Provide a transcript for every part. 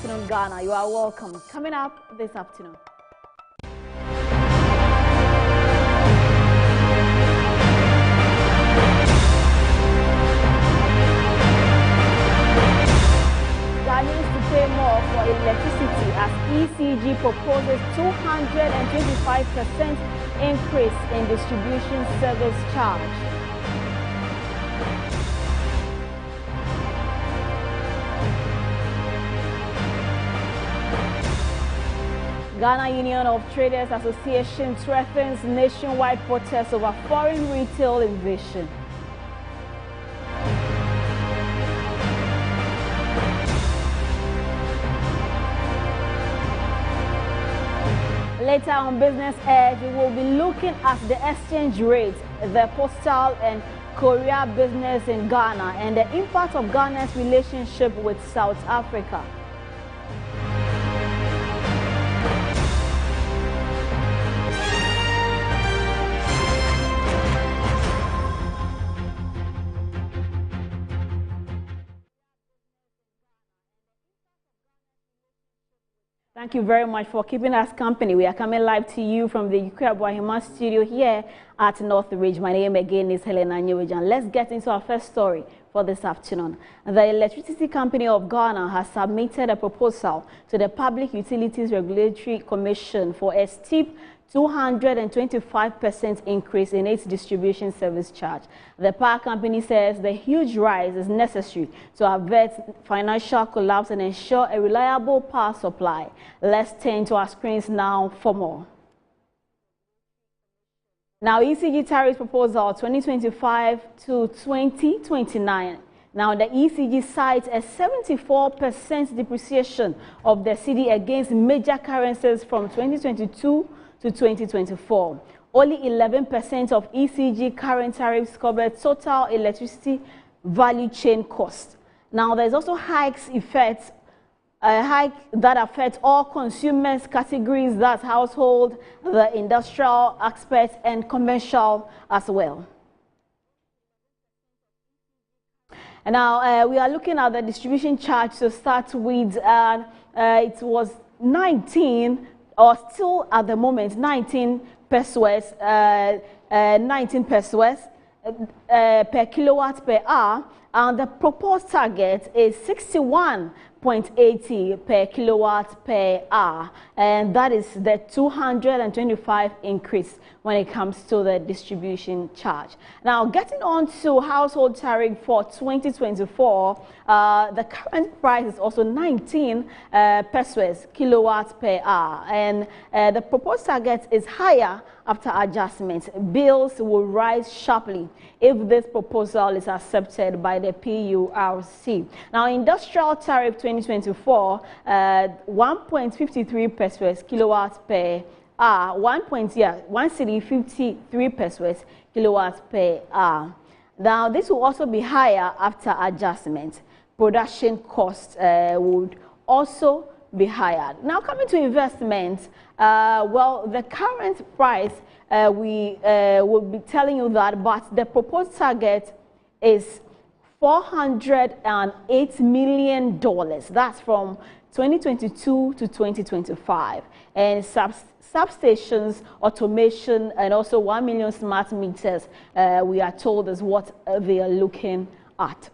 Afternoon Ghana. You are welcome. Coming up this afternoon. Ghanaians to pay more for electricity as ECG proposes 225% increase in distribution service charge. Ghana Union of Traders Association threatens nationwide protests over foreign retail invasion. Later on Business Edge, we will be looking at the exchange rate, the postal and courier business in Ghana, and the impact of Ghana's relationship with South Africa. Thank you very much for keeping us company. We are coming live to you from the Ukraine studio here at North Ridge. My name again is Helena Nyewejan. Let's get into our first story for this afternoon. The Electricity Company of Ghana has submitted a proposal to the Public Utilities Regulatory Commission for a steep 225% increase in its distribution service charge. The power company says the huge rise is necessary to avert financial collapse and ensure a reliable power supply. Let's turn to our screens now for more. Now, ECG tariff proposal 2025 to 2029. Now, the ECG cites a 74% depreciation of the cedi against major currencies from 2022 to 2024. Only 11% of ECG current tariffs cover total electricity value chain cost. Now, there's also hike that affects all consumers categories, that's household, the industrial aspect, and commercial as well. And now we are looking at the distribution charge to start with. It was 19, or still at the moment 19 pesos, per kilowatt per hour, and the proposed target is 61.80 per kilowatt per hour, and that is the 225 increase when it comes to the distribution charge. Now, getting on to household tariff for 2024, the current price is also 19 pesos kilowatt per hour, and the proposed target is higher after adjustment. Bills will rise sharply if this proposal is accepted by the PURC. Now, industrial tariff 2024, 1.53 pesos kilowatt per hour, 1 cedi 53 pesos kilowatt per hour. Now, this will also be higher after adjustment. Production costs would also be higher. Now, coming to investment, well, the current price, we will be telling you that, but the proposed target is $408 million. That's from 2022 to 2025. And substations, automation, and also 1 million smart meters, we are told is what they are looking at.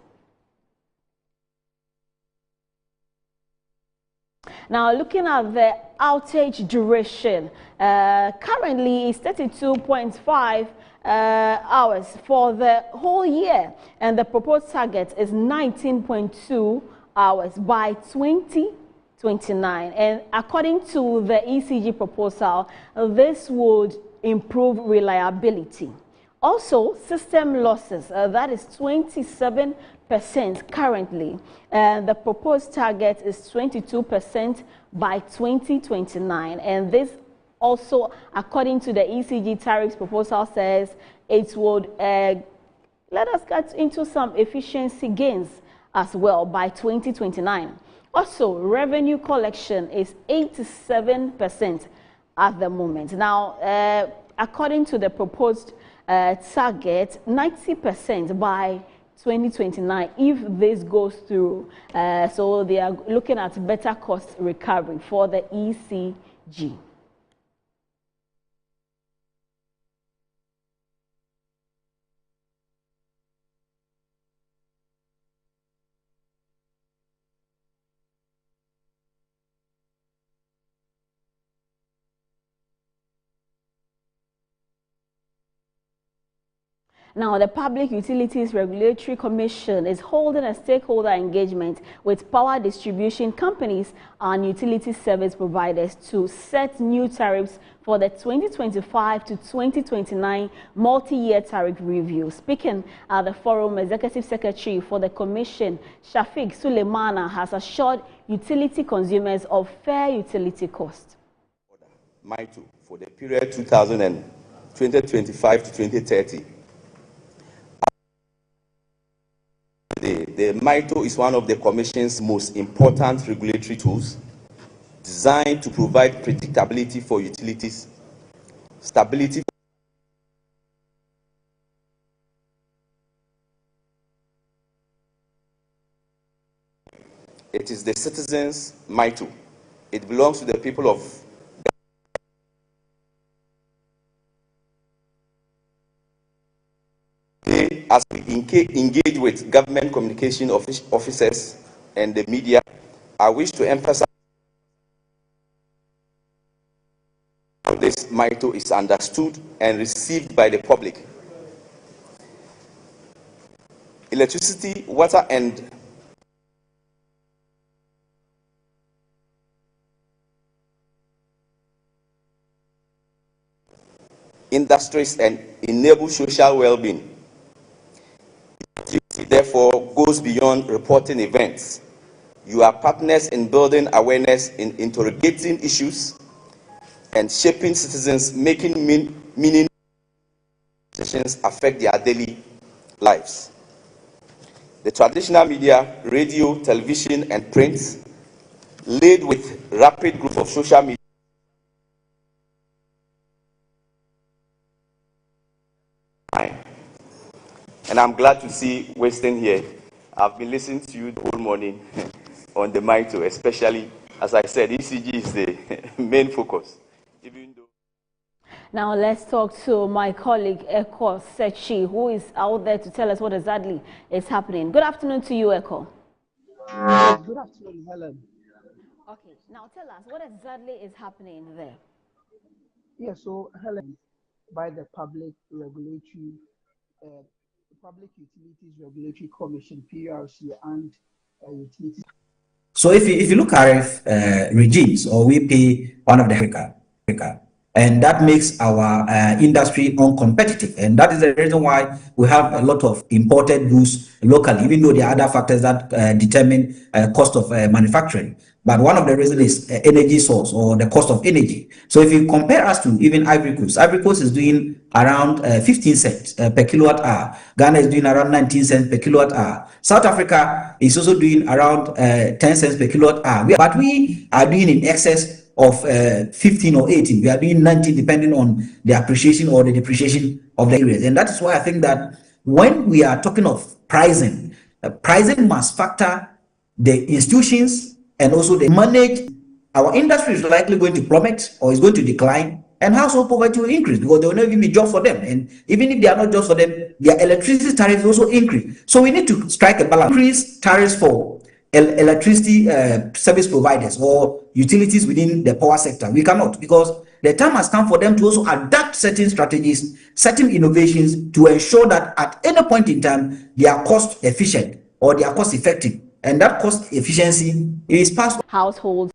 Now, looking at the outage duration, currently is 32.5 hours for the whole year, and the proposed target is 19.2 hours by 2029. And according to the ECG proposal, this would improve reliability. Also, system losses, that is 27% currently, and the proposed target is 22% by 2029. And this also, according to the ECG tariffs proposal, says it would let us get into some efficiency gains as well by 2029. Also, revenue collection is 87% at the moment. Now, according to the proposed target, 90% by 2029 if this goes through. So they are looking at better cost recovery for the ECG. Now, the Public Utilities Regulatory Commission is holding a stakeholder engagement with power distribution companies and utility service providers to set new tariffs for the 2025 to 2029 multi-year tariff review. Speaking at the forum, Executive Secretary for the Commission, Shafiq Suleimana, has assured utility consumers of fair utility costs. MITO for the period 2025 to 2030. The MITO is one of the Commission's most important regulatory tools, designed to provide predictability for utilities, stability. It is the citizens' MITO. It belongs to the people of as we engage with government communication officers and the media, I wish to emphasize how this MITO is understood and received by the public. Electricity, water, and industries and enable social well-being. Therefore, goes beyond reporting events. You are partners in building awareness, in interrogating issues, and shaping citizens, making meaning decisions affect their daily lives. The traditional media, radio, television, and print, led with rapid growth of social media, and I'm glad to see Weston here. I've been listening to you the whole morning on the MITO, especially, as I said, ECG is the main focus. Even though now let's talk to my colleague, Eko Sechi, who is out there to tell us what exactly is happening. Good afternoon to you, Eko. Good afternoon, Helen. Okay, now tell us what exactly is happening there. Yeah, so Helen, by the Public Utilities Regulatory Commission, PURC, and utilities. So if you look at regimes, or we pay one of the Africa, and that makes our industry uncompetitive, and that is the reason why we have a lot of imported goods locally, even though there are other factors that determine cost of manufacturing. But one of the reasons is energy source, or the cost of energy. So if you compare us to even Ivory Coast is doing around 15 cents per kilowatt hour. Ghana is doing around 19 cents per kilowatt hour. South Africa is also doing around 10 cents per kilowatt hour. But we are doing in excess of 15 or 18. We are doing 90 depending on the appreciation or the depreciation of the areas. And that is why I think that when we are talking of pricing, pricing must factor the institutions and also they manage. Our industry is likely going to plummet or is going to decline, and household poverty will increase because there will not even be jobs for them. And even if they are not jobs for them, their electricity tariffs also increase. So we need to strike a balance. Increase tariffs for electricity service providers or utilities within the power sector. We cannot, because the time has come for them to also adapt certain strategies, certain innovations to ensure that at any point in time they are cost efficient or they are cost effective. And that cost efficiency is passed on households.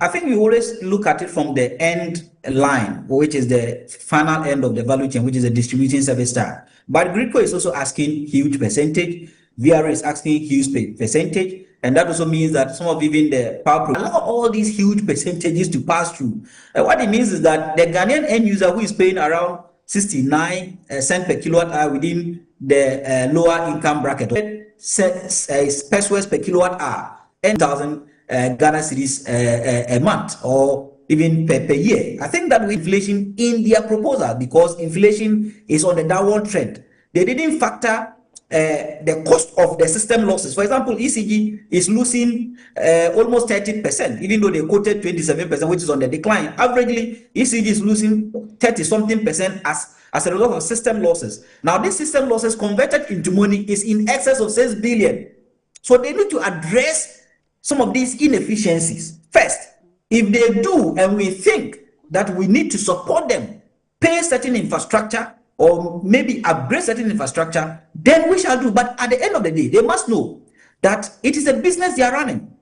I think we always look at it from the end line, which is the final end of the value chain, which is the distributing service star. But GRIDCO is also asking huge percentage. VRA is asking huge percentage. And that also means that some of even the power allow all these huge percentages to pass through. And what it means is that the Ghanaian end user who is paying around 69 cents per kilowatt hour within the lower income bracket, pesos per kilowatt hour, 10,000 Ghana cedis a month or even per year. I think that with inflation in their proposal, because inflation is on the downward trend. They didn't factor the cost of the system losses. For example, ECG is losing almost 30%, even though they quoted 27%, which is on the decline. Averagely, ECG is losing 30-something% as a result of system losses. Now, these system losses converted into money is in excess of 6 billion. So they need to address some of these inefficiencies first. If they do, and we think that we need to support them, pay certain infrastructure, or maybe upgrade certain infrastructure, then we shall do. But at the end of the day, they must know that it is a business they are running.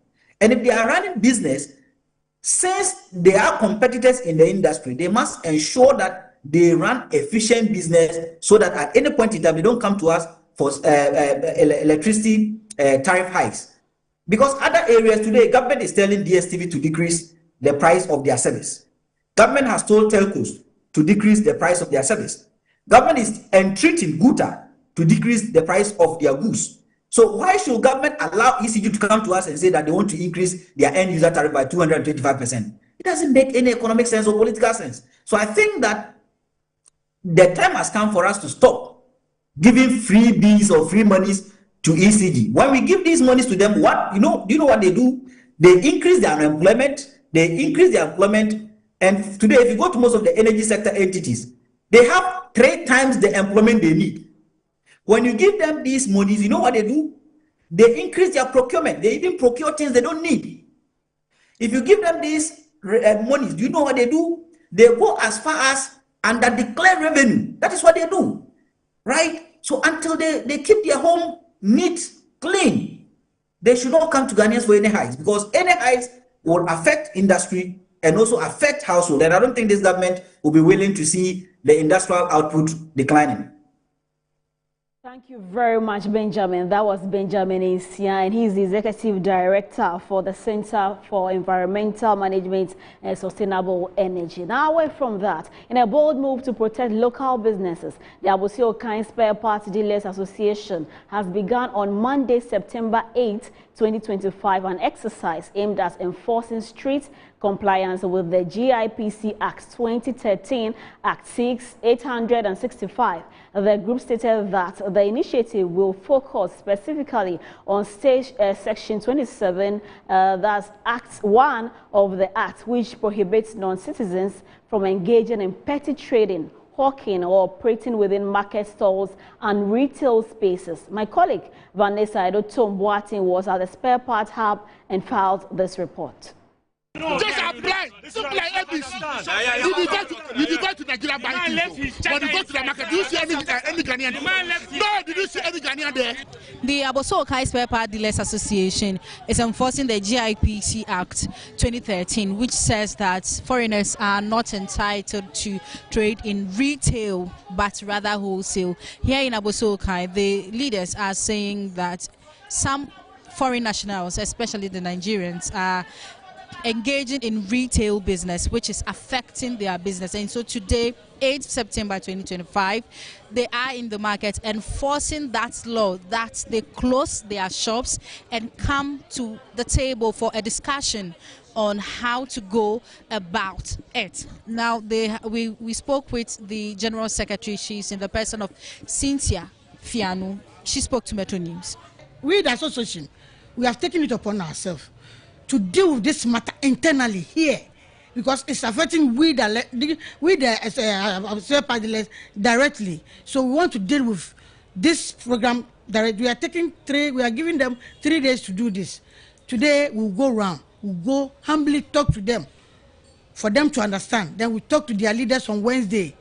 And if they are running business, since they are competitors in the industry, they must ensure that they run efficient business so that at any point in time, they don't come to us for electricity tariff hikes. Because other areas today, government is telling DSTV to decrease the price of their service. Government has told telcos to decrease the price of their service. Government is entreating GUTA to decrease the price of their goods. So why should government allow ECG to come to us and say that they want to increase their end user tariff by 225%? It doesn't make any economic sense or political sense. So I think that the time has come for us to stop giving freebies or free monies to ECG. When we give these monies to them, do you know what they do? They increase their unemployment. And today, if you go to most of the energy sector entities, they have 3 times the employment they need. When you give them these monies, you know what they do? They increase their procurement. They even procure things they don't need. If you give them these monies, do you know what they do? They go as far as under declared revenue. That is what they do, right? So until they keep their home neat, clean, they should not come to Ghanaians for any hikes, because any hikes will affect industry and also affect household. And I don't think this government will be willing to see the industrial output declining. Thank you very much, Benjamin. That was Benjamin Insia, and he's the Executive Director for the Center for Environmental Management and Sustainable Energy. Now, away from that, in a bold move to protect local businesses, the Abosio Kind Spare Parts Dealers Association has begun on Monday, September 8, 2025, an exercise aimed at enforcing strict compliance with the GIPC Act 2013, Act 6, 865. The group stated that the initiative will focus specifically on Section 27, that's Act 1 of the Act, which prohibits non-citizens from engaging in petty trading, hawking, or operating within market stalls and retail spaces. My colleague Vanessa Edo-Tomboatin was at the Spare Parts Hub and filed this report. Just apply, simple like ABC. You go to Nigeria banking, but you go to the market. Do you see any Ghanaian there? No, did you see any Ghanaian there? The Aboso Okai Spare Part Dealers Association is enforcing the GIPC Act 2013, which says that foreigners are not entitled to trade in retail, but rather wholesale. Here in Aboso Okai, the leaders are saying that some foreign nationals, especially the Nigerians, are engaging in retail business, which is affecting their business. And so today, 8 September 2025, they are in the market enforcing that law, that they close their shops and come to the table for a discussion on how to go about it. Now, we spoke with the General Secretary. She's in the person of Cynthia Fianu. She spoke to Metro News. We, the association, we have taken it upon ourselves to deal with this matter internally here, because it's affecting we the spare part dealers directly. So we want to deal with this program directly. We are giving them 3 days to do this. Today we'll go around, we'll go humbly talk to them for them to understand. Then we talk to their leaders on Wednesday.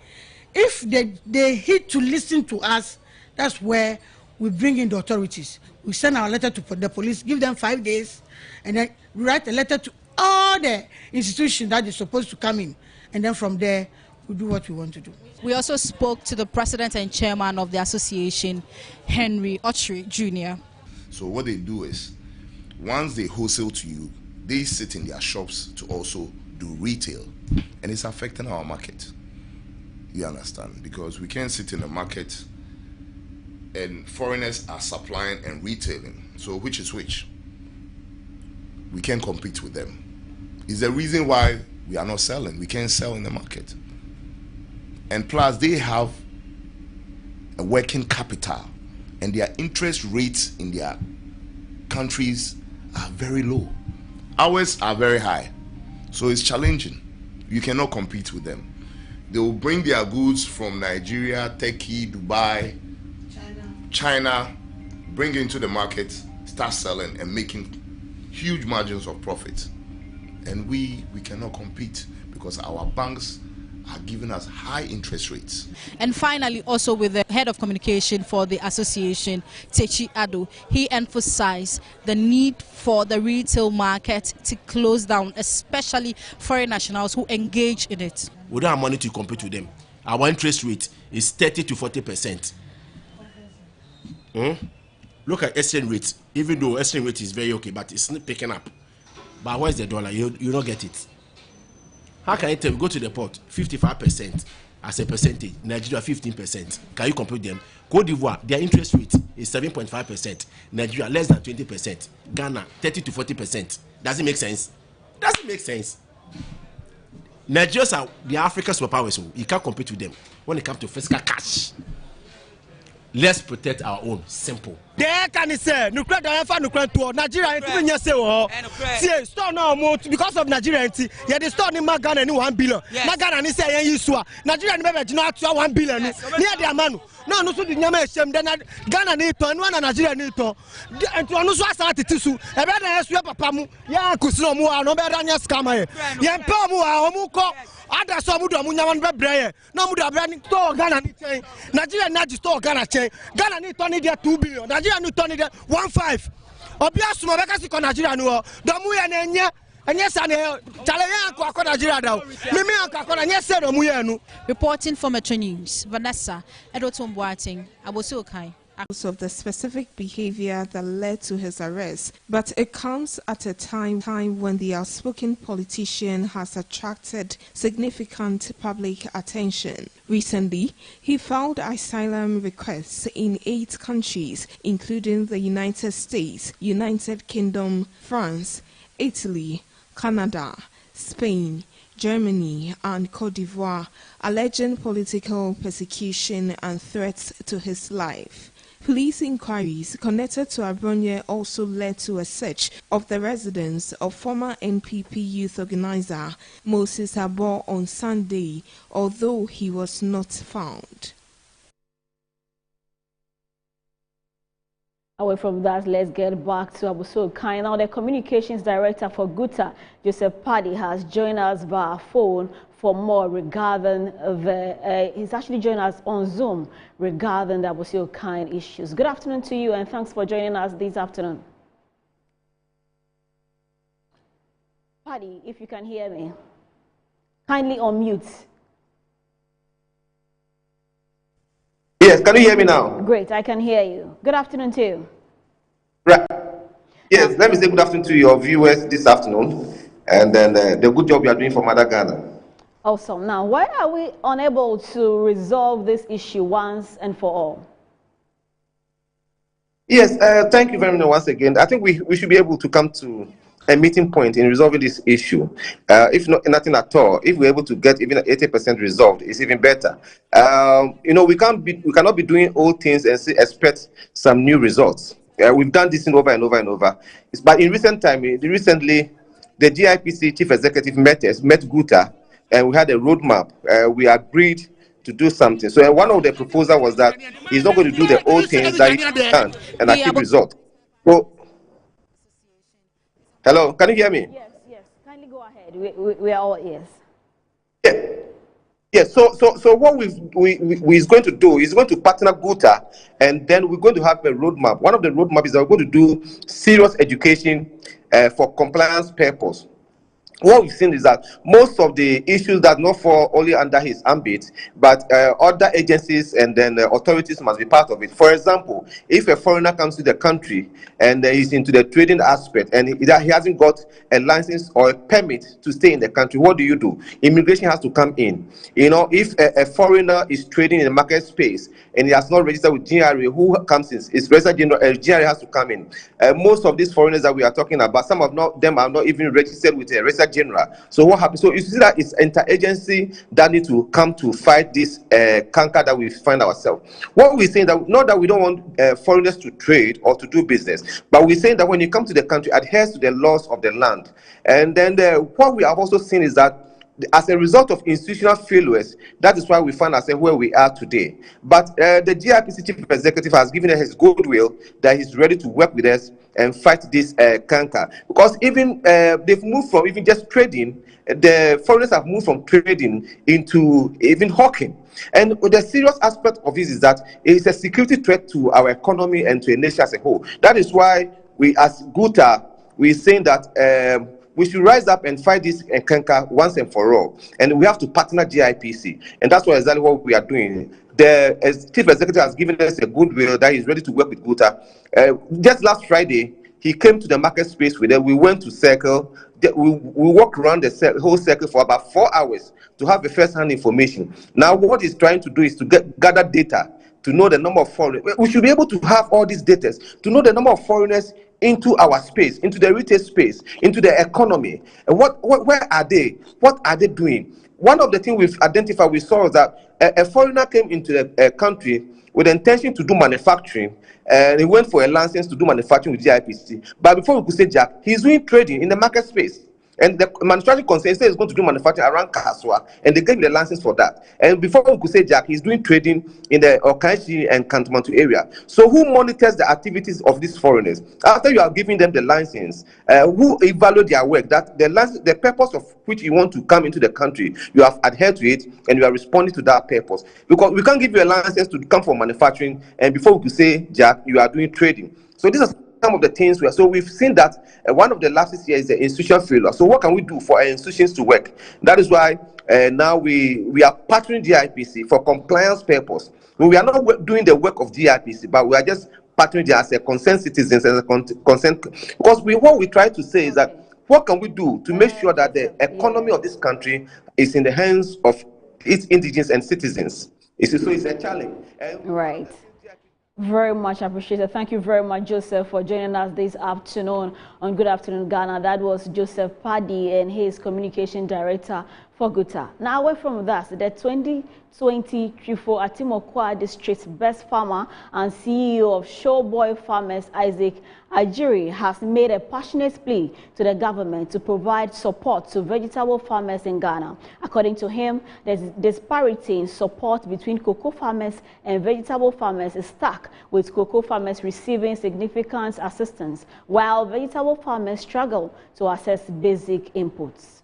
If they hit to listen to us, that's where we bring in the authorities. We send our letter to the police, give them 5 days, and then write a letter to all the institutions that they're supposed to come in. And then from there, we do what we want to do. We also spoke to the president and chairman of the association, Henry Poultry Jr. So what they do is, once they wholesale to you, they sit in their shops to also do retail. And it's affecting our market. You understand? Because we can't sit in the market and foreigners are supplying and retailing. So which is which? We can't compete with them. It's the reason why we are not selling. We can't sell in the market. And plus, they have a working capital and their interest rates in their countries are very low. Ours are very high, so it's challenging. You cannot compete with them. They will bring their goods from Nigeria, Turkey, Dubai, China, bring it into the market, start selling and making huge margins of profit. And we cannot compete because our banks are giving us high interest rates. And finally, also with the head of communication for the association, Techi Ado, he emphasized the need for the retail market to close down, especially foreign nationals who engage in it. We don't have money to compete with them. Our interest rate is 30 to 40%. Look at exchange rate. Even though exchange rate is very okay, but it's not picking up. But where's the dollar? You don't get it. How can you tell? Go to the port, 55% as a percentage. Nigeria 15%. Can you compare them? Cote d'Ivoire, their interest rate is 7.5%. Nigeria less than 20%. Ghana 30 to 40%. Does it make sense? Doesn't make sense. Nigerians are the African superpowers, so you can't compete with them when it comes to fiscal cash. Let's protect our own. Simple. There can say nuclear to Nigeria see store no because of Nigeria yeah the store in Ghana ni 1 billion. Ghana ni say yen yisua. Nigeria ni be no at 1 billion ni their man. No so the nyama eshem then Ghana ni to no na Nigeria ni to. Ento no so asa tetisu. E be na yesu papa mu ya kusino mu no be da nya scam ye. Yen pa mu a omu ko ada so mu do mu nyama be breye. Na mu do abra ni to Ghana ni chain. Nigeria na store Ghana chain. Ghana ni to ni there 2 billion. Nigeria ni to ni there 1.5. Obi asuma be kasi ko Nigeria no do mu ye na enye enye sa ne chale yan ko Nigeria da mimi an ko na nye se do mu ye nu. Reporting for Metro News, Vanessa Edoton Boating, Abosi Okai. Of the specific behavior that led to his arrest, but it comes at a time when the outspoken politician has attracted significant public attention. Recently, he filed asylum requests in 8 countries, including the United States, United Kingdom, France, Italy, Canada, Spain, Germany and Cote d'Ivoire, alleging political persecution and threats to his life. Police inquiries connected to Abronye also led to a search of the residence of former NPP youth organizer Moses Abo on Sunday, although he was not found. Away from that, let's get back to Abosi Okai. Now, the communications director for Guta, Joseph Paddy, has joined us via phone for more regarding the, he's actually joined us on Zoom regarding the Abosi Okai issues. Good afternoon to you and thanks for joining us this afternoon. Paddy, if you can hear me, kindly unmute. Yes, can you hear me now? Great, I can hear you. Good afternoon to you. Right. Yes, let me say good afternoon to your viewers this afternoon and then the good job you are doing for Mother Ghana. Awesome. Now, why are we unable to resolve this issue once and for all? Yes, thank you very much once again. I think we should be able to come to a meeting point in resolving this issue. If not nothing at all, if we're able to get even 80% resolved, it's even better. You know, we cannot be doing old things and expect some new results. We've done this over and over and over. But in recent time, recently, the GIPC chief executive met Guta, and we had a roadmap. We agreed to do something. So one of the proposals was that he's not going to do the old things that he's done and achieve results. So, hello, can you hear me? Yes, yes. Kindly go ahead. We are all ears. Yeah. Yes. So what we're going to do is going to partner Guta, and then we're going to have a roadmap. One of the roadmaps is that we're going to do serious education for compliance purpose. What we've seen is that most of the issues that not fall only under his ambit, but other agencies and then authorities must be part of it. For example, if a foreigner comes to the country and he's into the trading aspect and he hasn't got a license or a permit to stay in the country, what do? Immigration has to come in. You know, if a foreigner is trading in the market space and he has not registered with GRA, who comes in? It's registered GRA has to come in. Most of these foreigners that we are talking about, some of them are not even registered with a registered General. So what happens? So you see that it's interagency that need to come to fight this canker that we find ourselves. What we're saying that not that we don't want foreigners to trade or to do business, but we're saying that when you come to the country, adhere to the laws of the land. And then what we have also seen is that as a result of institutional failures, that is why we find ourselves where we are today. But the GIPC chief executive has given us his goodwill that he's ready to work with us and fight this canker. Because even they've moved from even just trading, the foreigners have moved from trading into even hawking. And the serious aspect of this is that it's a security threat to our economy and to a nation as a whole. That is why we, as GUTA, we're saying that we should rise up and fight this canker once and for all. And we have to partner GIPC. And that's exactly what we are doing. The chief executive has given us a goodwill that he's ready to work with GUTA. Just last Friday, he came to the market space with us. We went to circle. We walked around the whole circle for about 4 hours to have the first-hand information. Now, what he's trying to do is to gather data to know the number of foreigners. We should be able to have all these data to know the number of foreigners into our space, into the retail space, into the economy. And where are they? What are they doing? One of the things we've identified, we saw is that a foreigner came into the country with the intention to do manufacturing, and he went for a license to do manufacturing with GIPC. But before we could say Jack, he's doing trading in the market space. And the manufacturing concern says he's going to do manufacturing around Kaswa, and they gave him the license for that. And before we could say Jack, he's doing trading in the Okanshi and Kantomanto area. So who monitors the activities of these foreigners? After you are giving them the license, who evaluate their work? That the purpose of which you want to come into the country, you have adhered to it, and you are responding to that purpose. Because we can't give you a license to come for manufacturing, and before we could say Jack, you are doing trading. So this is some of the things so we've seen that one of the lapses here is the institutional failure. So what can we do for our institutions to work? That is why now we are partnering GIPC for compliance purpose. We are not doing the work of GIPC, but we are just partnering as a concerned citizens, as a concerned, because what we try to say is that what can we do to make sure that the economy of this country is in the hands of its indigenous and citizens? So it's a challenge. Right. Very much appreciated. Thank you very much, Joseph, for joining us this afternoon on Good Afternoon Ghana. That was Joseph Paddy and his communication director for GUTA. Now, away from that, the 2020 Trifo Atimokwa District's best farmer and CEO of Showboy Farmers, Isaac Ajiri, has made a passionate plea to the government to provide support to vegetable farmers in Ghana. According to him, the disparity in support between cocoa farmers and vegetable farmers is stuck, with cocoa farmers receiving significant assistance, while vegetable farmers struggle to access basic inputs.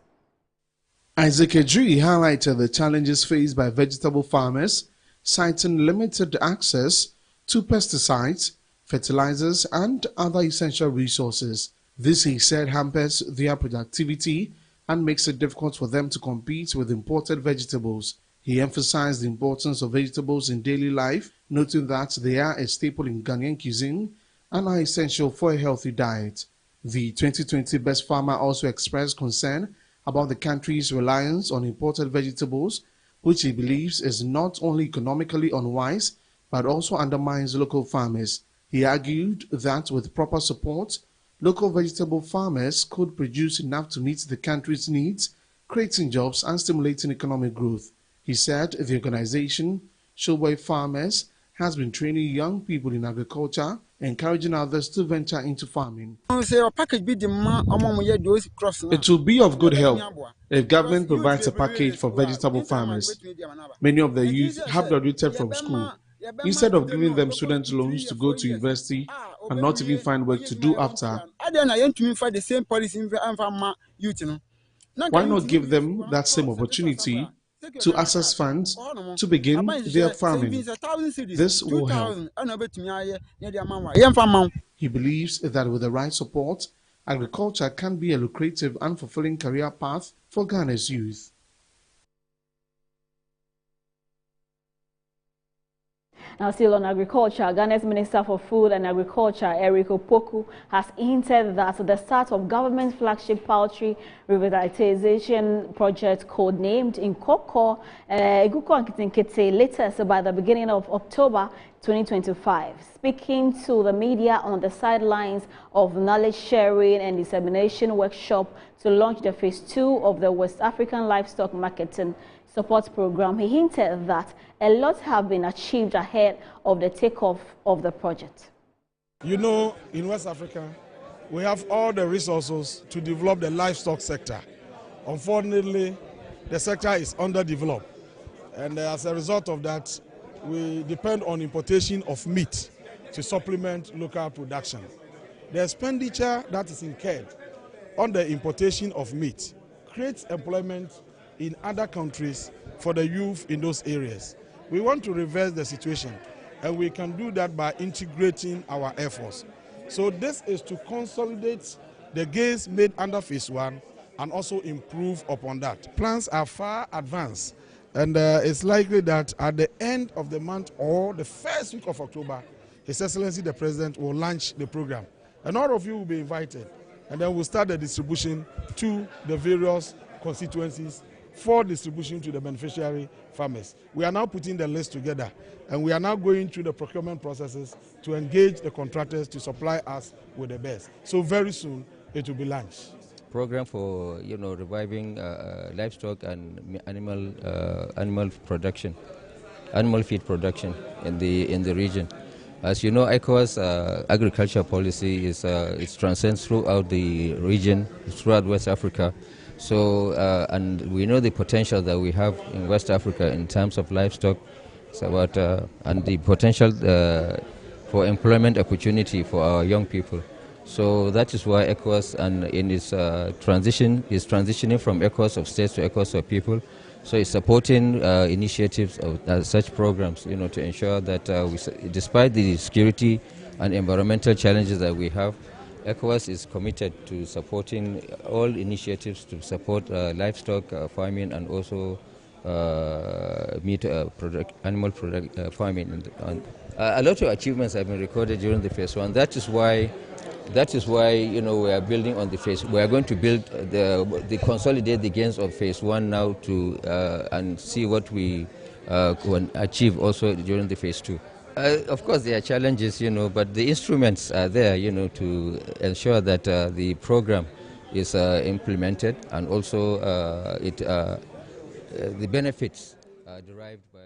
Isaac Ajiri highlighted the challenges faced by vegetable farmers, citing limited access to pesticides, fertilizers, and other essential resources. This, he said, hampers their productivity and makes it difficult for them to compete with imported vegetables. He emphasized the importance of vegetables in daily life, noting that they are a staple in Ghanaian cuisine and are essential for a healthy diet. The 2020 Best Farmer also expressed concern about the country's reliance on imported vegetables, which he believes is not only economically unwise, but also undermines local farmers. He argued that with proper support, local vegetable farmers could produce enough to meet the country's needs, creating jobs and stimulating economic growth. He said the organization, Showboy Farmers, has been training young people in agriculture, encouraging others to venture into farming. It will be of good help if government provides a package for vegetable farmers. Many of the youth have graduated from school. Instead of giving them student loans to go to university and not even find work to do after, why not give them that same opportunity to access funds to begin their farming? This will help. He believes that with the right support, agriculture can be a lucrative and fulfilling career path for Ghana's youth. Now, still on agriculture, Ghana's Minister for Food and Agriculture, Eric Opoku, has hinted that the start of government flagship poultry revitalization project, codenamed Nkoko Nkete, latest by the beginning of October 2025. Speaking to the media on the sidelines of knowledge sharing and dissemination workshop to launch the phase 2 of the West African Livestock Marketing Support Program, he hinted that a lot have been achieved ahead of the takeoff of the project. You know, in West Africa, we have all the resources to develop the livestock sector. Unfortunately, the sector is underdeveloped, and as a result of that, we depend on importation of meat to supplement local production. The expenditure that is incurred on the importation of meat creates employment in other countries for the youth in those areas. We want to reverse the situation, and we can do that by integrating our efforts. So this is to consolidate the gains made under phase 1 and also improve upon that. Plans are far advanced, and it's likely that at the end of the month or the first week of October, His Excellency the President will launch the program. And all of you will be invited, and then we'll start the distribution to the various constituencies for distribution to the beneficiary farmers. We are now putting the list together, and we are now going through the procurement processes to engage the contractors to supply us with the best. So very soon it will be launched. Program for reviving livestock and animal production, animal feed production in the region. As you know, ECOWAS agriculture policy is transcends throughout the region, throughout West Africa. So, and we know the potential that we have in West Africa in terms of livestock. It's about and the potential for employment opportunity for our young people. So that is why ECOWAS, and in its transition, is transitioning from ECOWAS of states to ECOWAS of people. So it's supporting initiatives of such programs, to ensure that despite the security and environmental challenges that we have, ECOWAS is committed to supporting all initiatives to support livestock farming and also animal farming. A lot of achievements have been recorded during the phase 1. That is why we are building on the phase. We are going to build the consolidate the gains of phase 1 now to and see what we can achieve also during the phase 2. Of course, there are challenges, but the instruments are there, to ensure that the program is implemented, and also the benefits are derived by.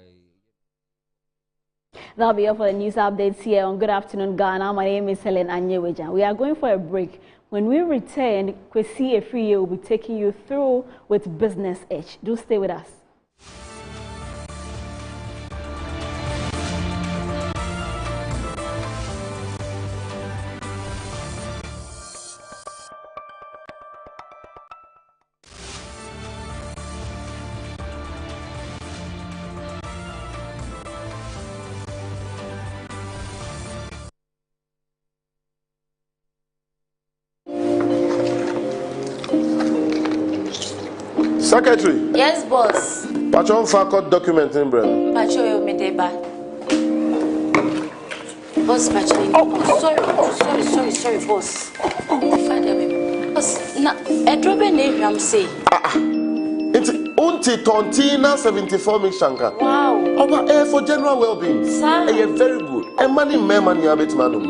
That'll be all for the news updates here on Good Afternoon Ghana. My name is Helen Anyeweja. We are going for a break. When we return, Kwesi Efriye will be taking you through with Business Edge. Do stay with us. Secretary. Yes, boss. Patron Fakot document in Bren. Pacho Medeba. Boss, Pacho. Oh, sorry, boss. Father, boss, na edrobe name I'm say. It's unti tontina 74 mix shanka. Wow. Oba for general well-being. Sir. Very good. And money abet manum.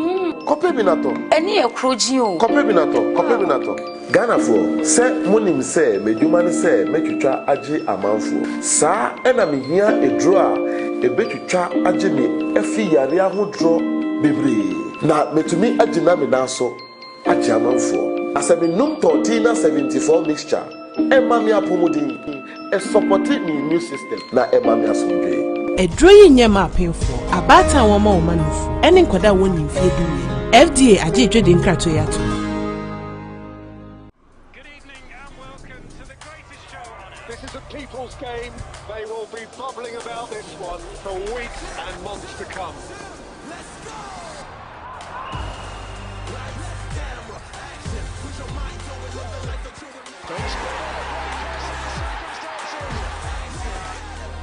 Kope binato. Any a crojio. Kope binato. Ghana for say munim say medumani say metwitwa age amanfo sa ena me hia edro a ebetwitwa age me afi yare ahodro bebre na metumi agina me naso age amanfo asemi num 74 mixture ema me apomodin e supporting the immune system na ema me asomdwe edro yinyema apemfo abata woma omanufo ene nkoda woni mfie duwe FDA age dwede nkrato yato. Game. They will be bubbling about this one for weeks and months to come. Let's go!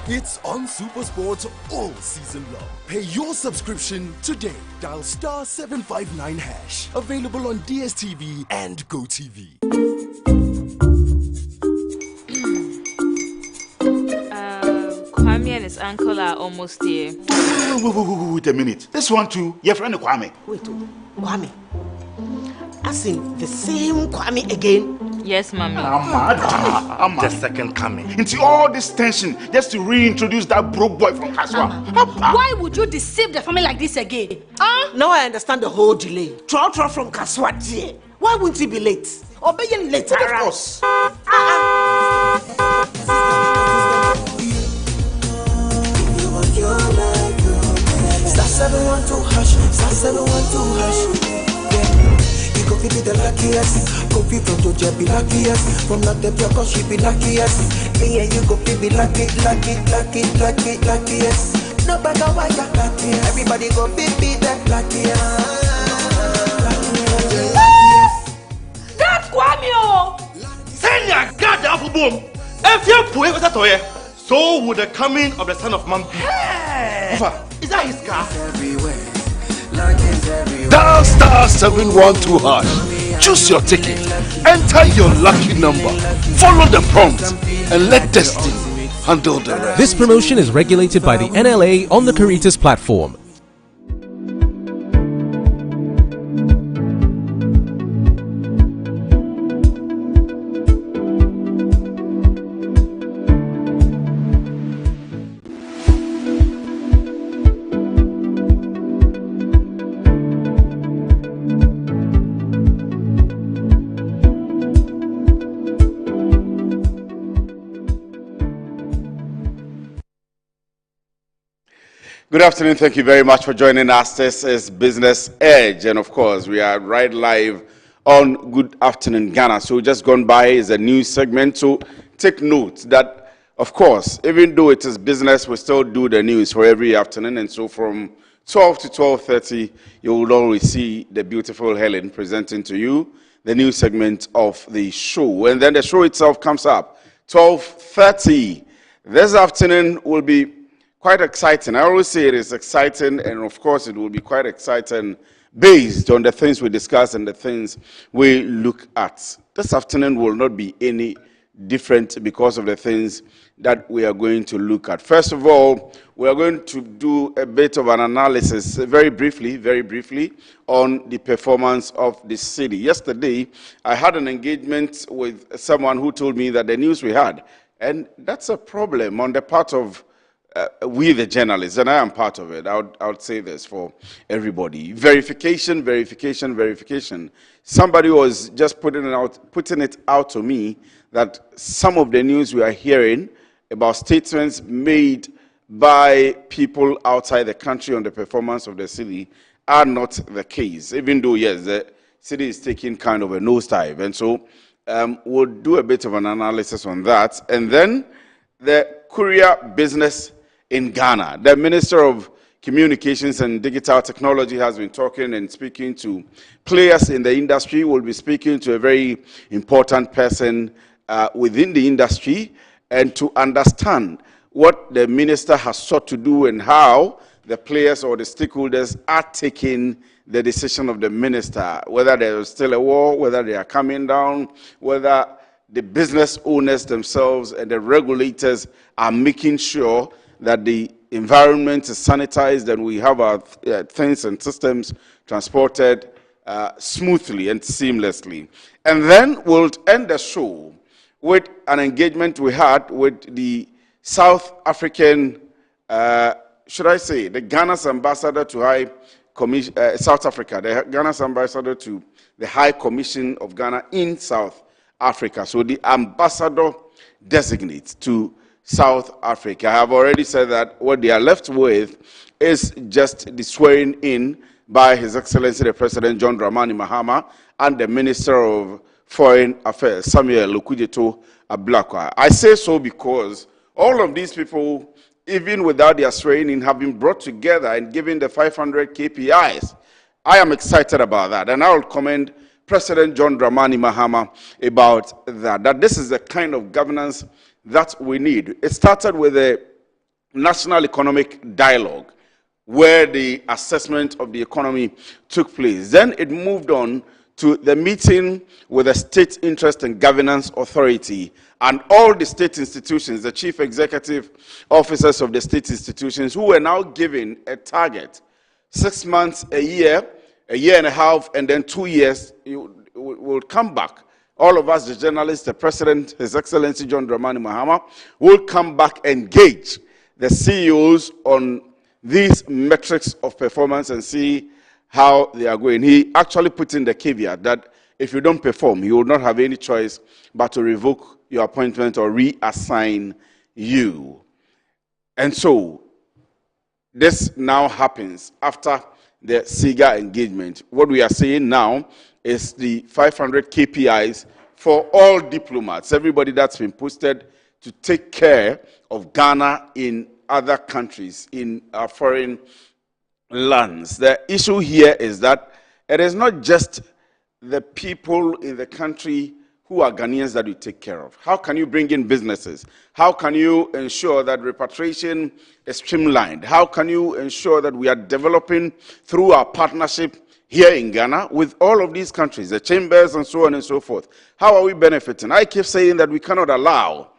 It's on SuperSport all season long. Pay your subscription today. Dial *759#. Available on DSTV and GoTV. Kwame and his uncle are almost here. Wait a minute. This one too, your friend Kwame. Wait, Kwame. As in the same Kwame again? Yes, Mommy. The second coming. Into all this tension just to reintroduce that broke boy from Kaswa. Why would you deceive the family like this again? Now I understand the whole delay. Troll from Kaswa dear. Why wouldn't he be late? Obey you later. Of course. Star 712 hash, star 712 hash. You go be the luckiest. Go be from Georgia, be luckiest. From not the block, she be luckiest. Me and you go be lucky, luckiest. No matter what you're luckiest. Everybody go be the luckiest. That's Kwame! Send your God down boom. If you put it toy, so would the coming of the Son of Man be. Is that his car? Dial *712 hash. Choose your ticket. Enter your lucky number. Follow the prompt and let destiny handle the rest. This promotion is regulated by the NLA on the Caritas platform. Good afternoon. Thank you very much for joining us. This is Business Edge, and of course, we are right live on Good Afternoon Ghana. So just gone by is a news segment. So take note that, of course, even though it is business, we still do the news for every afternoon. And so from 12 to 12:30, you will always see the beautiful Helen presenting to you the news segment of the show. And then the show itself comes up 12:30. This afternoon will be quite exciting. I always say it is exciting, and of course it will be quite exciting based on the things we discuss and the things we look at. This afternoon will not be any different because of the things that we are going to look at. First of all, we are going to do a bit of an analysis, very briefly, on the performance of the city. Yesterday, I had an engagement with someone who told me that the news we had, and that's a problem on the part of we the journalists, and I am part of it. I would say this for everybody. Verification. Somebody was just putting it out to me that some of the news we are hearing about statements made by people outside the country on the performance of the city are not the case. Even though, yes, the city is taking kind of a nosedive. And so we'll do a bit of an analysis on that. And then the courier business in Ghana. The Minister of Communications and Digital Technology has been talking and speaking to players in the industry. We'll be speaking to a very important person within the industry and to understand what the minister has sought to do and how the players or the stakeholders are taking the decision of the minister, whether there is still a war, whether they are coming down, whether the business owners themselves and the regulators are making sure that the environment is sanitized and we have our things and systems transported smoothly and seamlessly. And then we'll end the show with an engagement we had with the South African, the Ghana's ambassador to South Africa, the Ghana's ambassador to the High Commission of Ghana in South Africa. So the ambassador designates to South Africa. I have already said that what they are left with is just the swearing in by His Excellency the President John Dramani Mahama and the Minister of Foreign Affairs Samuel Okudzeto Ablakwa. I say so because all of these people, even without their swearing in, have been brought together and given the 500 KPIs. I am excited about that, and I will commend President John Dramani Mahama about that this is the kind of governance that we need. It started with the National Economic Dialogue, where the assessment of the economy took place. Then it moved on to the meeting with the State Interest and Governance Authority and all the state institutions, the chief executive officers of the state institutions, who were now given a target, 6 months, a year and a half, and then 2 years, will come back. All of us, the journalists, the President, His Excellency John Dramani Mahama, will come back and gauge the CEOs on these metrics of performance and see how they are going. He actually put in the caveat that if you don't perform, you will not have any choice but to revoke your appointment or reassign you. And so, this now happens after the SIGA engagement. What we are saying now is the 500 KPIs for all diplomats, everybody that's been posted to take care of Ghana in other countries, in our foreign lands. The issue here is that it is not just the people in the country who are Ghanaians that you take care of. How can you bring in businesses? How can you ensure that repatriation is streamlined? How can you ensure that we are developing through our partnership here in Ghana with all of these countries, the chambers and so on and so forth? How are we benefiting? I keep saying that we cannot allow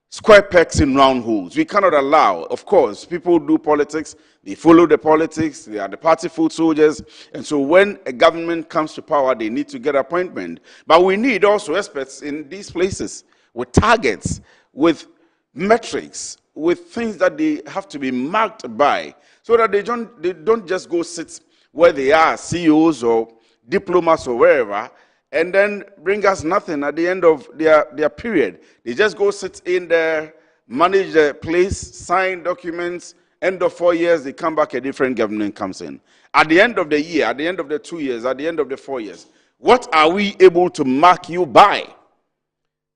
square pegs in round holes. We cannot allow, of course, people do politics, they follow the politics, they are the party foot soldiers, and so when a government comes to power, they need to get appointment. But we need also experts in these places with targets, with metrics, with things that they have to be marked by, so that they don't just go sit where they are, CEOs or diplomats or wherever, and then bring us nothing at the end of their period. They just go sit in there, manage the place, sign documents, end of 4 years, they come back, a different government comes in. At the end of the year, at the end of the 2 years, at the end of the 4 years, what are we able to mark you by?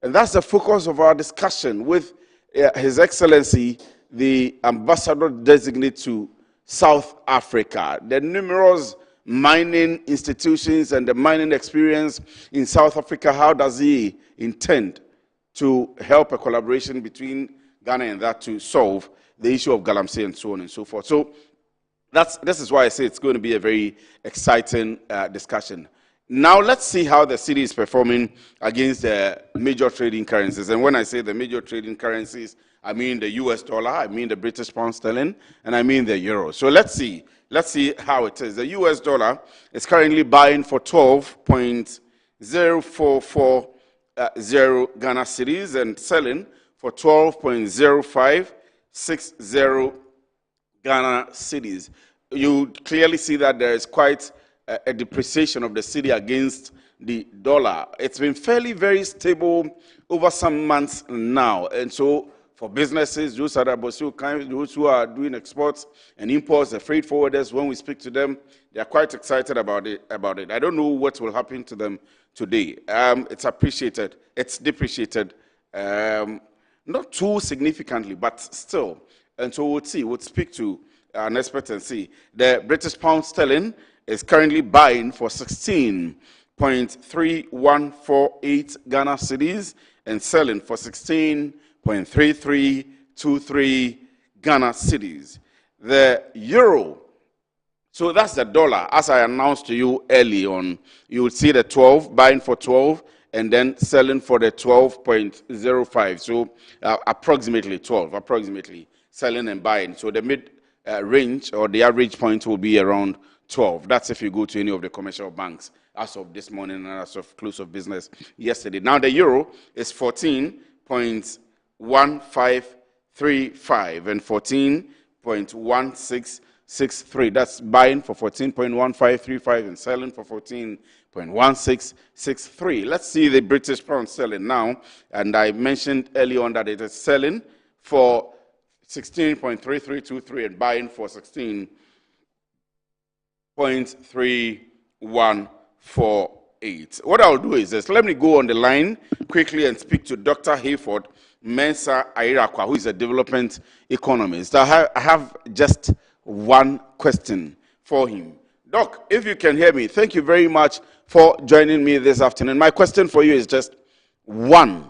And that's the focus of our discussion with His Excellency, the Ambassador Designate to South Africa. The numerous mining institutions and the mining experience in South Africa, how does he intend to help a collaboration between Ghana and that to solve the issue of Galamsey and so on and so forth? So this is why I say it's going to be a very exciting discussion. Now let's see how the city is performing against the major trading currencies. And when I say the major trading currencies, I mean the US dollar, I mean the British pound sterling, and I mean the euro. So let's see how it is. The US dollar is currently buying for 12.0440 Ghana cedis and selling for 12.0560 Ghana cedis. You clearly see that there is quite a depreciation of the cedi against the dollar. It's been fairly very stable over some months now, and so for businesses, those who are doing exports and imports, the freight forwarders, when we speak to them, they are quite excited about it. I don't know what will happen to them today. It's appreciated. It's depreciated, not too significantly, but still. And so we'll see. We'll speak to an expert and see. The British pound sterling is currently buying for 16.3148 Ghana cedis and selling for 16.3323 Ghana cedis. The euro, so that's the dollar. As I announced to you early on, you will see the 12, buying for 12, and then selling for the 12.05. So approximately 12, approximately selling and buying. So the mid range or the average point will be around 12. That's if you go to any of the commercial banks as of this morning and as of close of business yesterday. Now the euro is 14.1535 and 14.1663. That's buying for 14.1535 and selling for 14.1663. Let's see the British pound selling now. And I mentioned earlier on that it is selling for 16.3323 and buying for 16.3148. What I'll do is this. Let me go on the line quickly and speak to Dr. Hayford Mensa Airakwa, who is a development economist. I have just one question for him. Doc, if you can hear me, thank you very much for joining me this afternoon. My question for you is just one.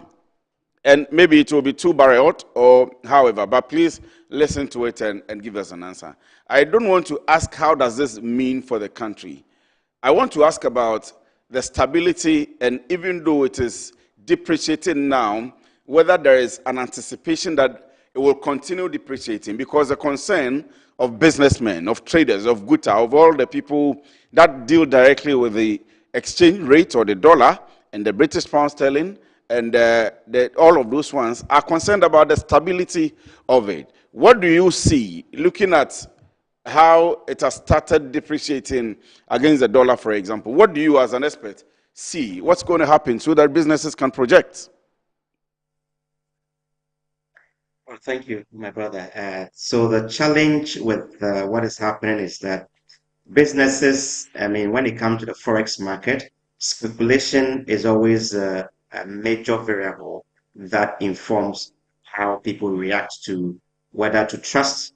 And maybe it will be too barreled or however, but please listen to it and give us an answer. I don't want to ask how does this mean for the country. I want to ask about the stability, and even though it is depreciating now, whether there is an anticipation that it will continue depreciating, because the concern of businessmen, of traders, of Guta, of all the people that deal directly with the exchange rate or the dollar and the British pound sterling, and all of those ones are concerned about the stability of it. What do you see, looking at how it has started depreciating against the dollar, for example? What do you, as an expert, see? What's going to happen so that businesses can project? Well, thank you, my brother. So the challenge with what is happening is that businesses, I mean, when it comes to the forex market, speculation is always a major variable that informs how people react to whether to trust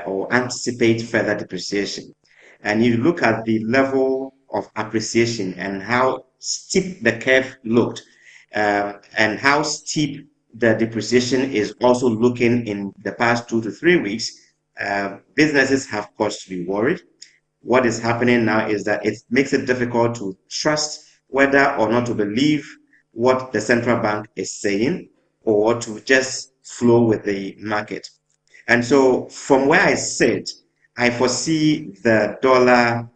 or anticipate further depreciation. And you look at the level of appreciation and how steep the curve looked, and how steep the depreciation is also looking in the past 2 to 3 weeks, businesses have cause to be worried. What is happening now is that it makes it difficult to trust whether or not to believe what the central bank is saying, or to just flow with the market. And so from where I sit, I foresee the dollar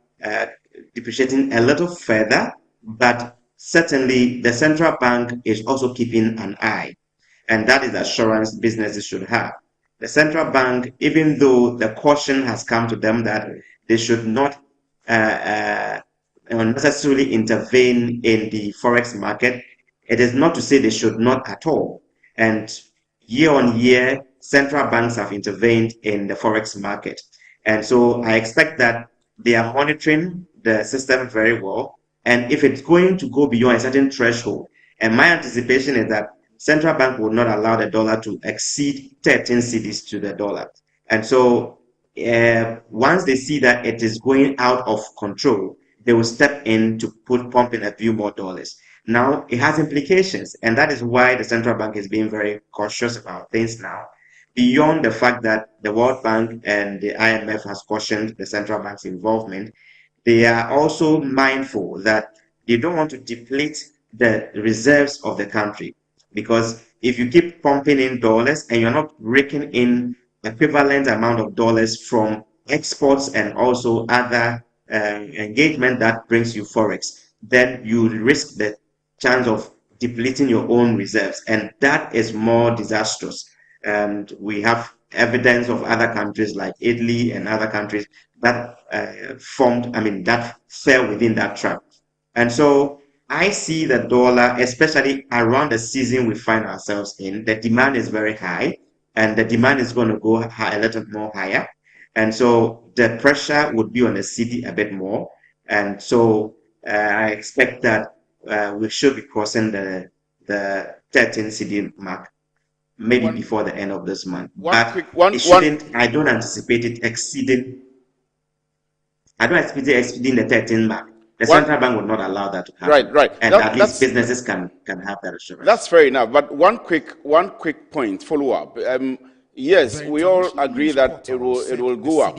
depreciating a little further, but certainly the central bank is also keeping an eye. And that is the assurance businesses should have. The central bank, even though the caution has come to them that they should not necessarily intervene in the forex market, it is not to say they should not at all. And year on year, central banks have intervened in the forex market. And so I expect that they are monitoring the system very well. And if it's going to go beyond a certain threshold, and my anticipation is that central bank will not allow the dollar to exceed 13 cedis to the dollar. And so once they see that it is going out of control, they will step in to pump in a few more dollars. Now, it has implications, and that is why the central bank is being very cautious about things now. Beyond the fact that the World Bank and the IMF has cautioned the central bank's involvement, they are also mindful that they don't want to deplete the reserves of the country. Because if you keep pumping in dollars and you're not raking in equivalent amount of dollars from exports and also other engagement that brings you forex, then you risk the chance of depleting your own reserves, and that is more disastrous. And we have evidence of other countries like Italy and other countries that that fell within that trap. And so I see the dollar, especially around the season we find ourselves in, the demand is very high, and the demand is going to go a little more higher. And so the pressure would be on the cedi a bit more. And so I expect that we should be crossing the 13 cedi mark, maybe before the end of this month. I don't anticipate it exceeding. I don't anticipate it exceeding the 13 mark. The central bank will not allow that to happen. Right. And at least businesses can have that assurance. That's fair enough. But one quick point, follow up. Yes, we all agree that it will go up.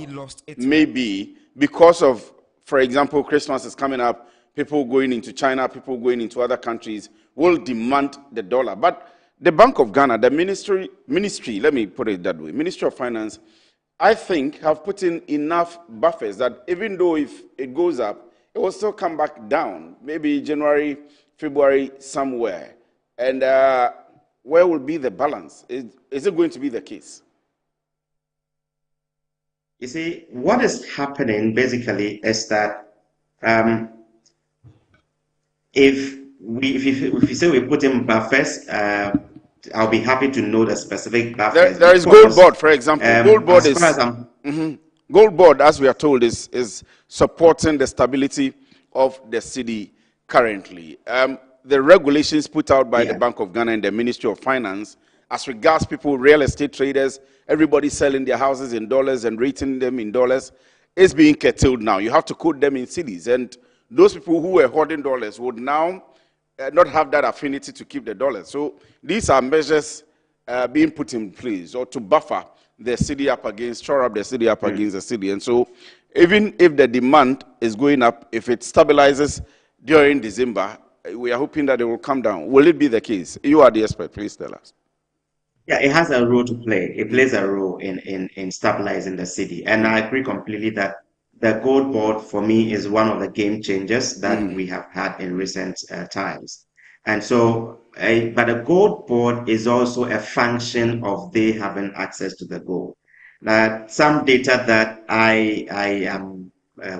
Maybe because of, for example, Christmas is coming up, people going into China, people going into other countries will demand the dollar. But the Bank of Ghana, the ministry, let me put it that way, Ministry of Finance, I think have put in enough buffers that even though if it goes up, it will still come back down, maybe January, February, somewhere. And where will be the balance? Is it going to be the case? You see, what is happening basically is that if you say we put in buffers, I'll be happy to know the specific buffers. There is gold board, for example. Gold board is gold board, as we are told, is supporting the stability of the cedi currently. The regulations put out by the Bank of Ghana and the Ministry of Finance, as regards people, real estate traders, everybody selling their houses in dollars and rating them in dollars, is being curtailed now. You have to quote them in cedis, and those people who were hoarding dollars would now not have that affinity to keep the dollars. So these are measures being put in place or to buffer the city up against, shore up the city up against the city. And so even if the demand is going up, if it stabilizes during December, we are hoping that it will come down. Will it be the case? You are the expert, please tell us. Yeah, it has a role to play. It plays a role in stabilizing the city. And I agree completely that the gold board, for me, is one of the game changers that we have had in recent times. And so, but a gold board is also a function of they having access to the gold. Now, some data that I am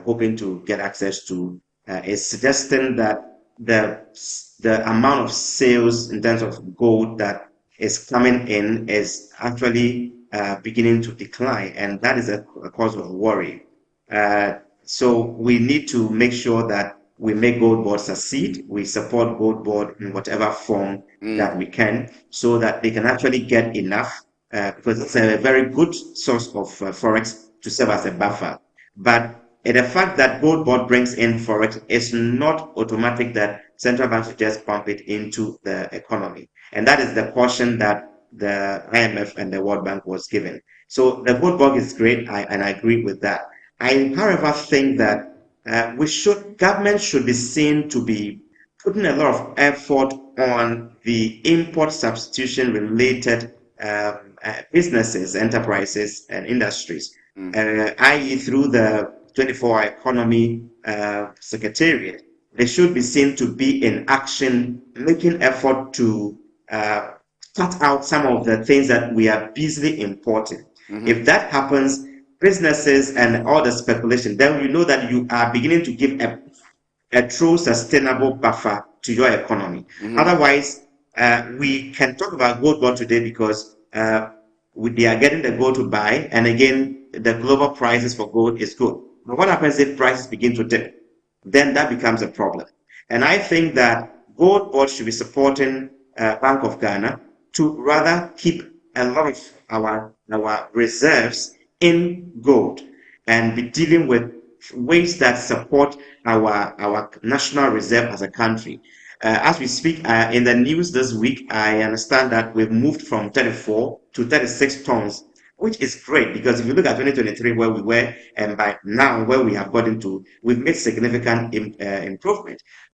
hoping to get access to is suggesting that the amount of sales in terms of gold that is coming in is actually beginning to decline, and that is a cause of worry. So we need to make sure that we make gold board succeed. We support gold board in whatever form that we can, so that they can actually get enough, because it's a very good source of forex to serve as a buffer. But the fact that gold board brings in forex is not automatic that central banks should just pump it into the economy. And that is the caution that the IMF and the World Bank was given. So the gold board is great, and I agree with that. I, however, think that government should be seen to be putting a lot of effort on the import substitution related businesses, enterprises, and industries, i.e. through the 24-hour economy secretariat. They should be seen to be in action, making effort to cut out some of the things that we are busily importing. If that happens, businesses and all the speculation, then you know that you are beginning to give a true sustainable buffer to your economy. Otherwise, we can talk about gold board today because they are getting the gold to buy, and again, the global prices for gold is good. But what happens if prices begin to dip? Then that becomes a problem. And I think that gold board should be supporting Bank of Ghana to rather keep a lot of our reserves in gold and be dealing with ways that support our national reserve as a country. As we speak, in the news this week, I understand that we've moved from 34 to 36 tons, which is great, because if you look at 2023 where we were, and by now where we have gotten to, we've made significant improvement.